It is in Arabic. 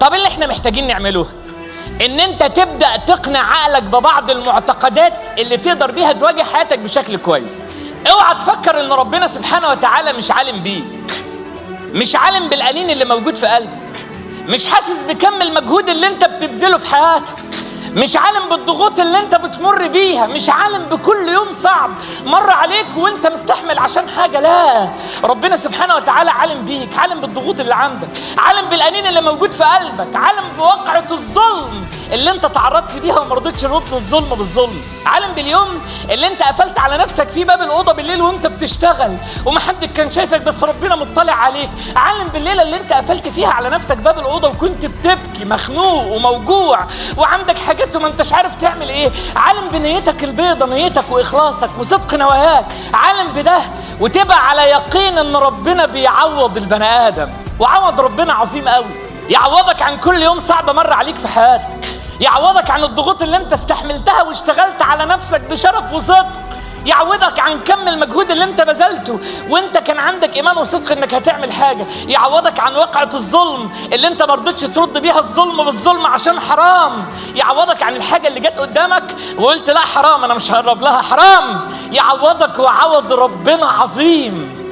طب اللي احنا محتاجين نعمله ان انت تبدأ تقنع عقلك ببعض المعتقدات اللي تقدر بيها تواجه حياتك بشكل كويس. اوعى تفكر ان ربنا سبحانه وتعالى مش عالم بيك، مش عالم بالأنين اللي موجود في قلبك، مش حاسس بكم المجهود اللي انت بتبذله في حياتك، مش عالم بالضغوط اللي انت بتمر بيها، مش عالم بكل يوم صعب مر عليك وانت مستحمل عشان حاجة. لا، ربنا سبحانه وتعالى عالم بيك، عالم بالضغوط اللي عندك، عالم بالأنين اللي موجود في قلبك، عالم بواقعة الظلم اللي انت تعرضت بيها وما رضيتش ترد الظلم بالظلم، عالم باليوم اللي انت قفلت على نفسك فيه باب الأوضة بالليل وانت بتشتغل ومحدش كان شايفك بس ربنا مطلع عليك، عالم بالليلة اللي انت قفلت فيها على نفسك باب الأوضة وكنت بتبكي مخنوق وموجوع وعندك حاجات وما انتش عارف تعمل ايه، عالم بنيتك البيضة، نيتك واخلاصك وصدق نواياك، عالم بده وتبقى على يقين ان ربنا بيعوض البني ادم، وعوض ربنا عظيم قوي، يعوضك عن كل يوم صعب مر عليك في حياتك، يعوضك عن الضغوط اللي انت استحملتها واشتغلت على نفسك بشرف وصدق، يعوضك عن كم المجهود اللي انت بذلته وانت كان عندك ايمان وصدق انك هتعمل حاجه، يعوضك عن واقعة الظلم اللي انت ما رضيتش ترد بيها الظلم بالظلم عشان حرام، يعوضك عن الحاجه اللي جت قدامك وقلت لا حرام انا مش هقرب لها حرام، يعوضك وعوض ربنا عظيم.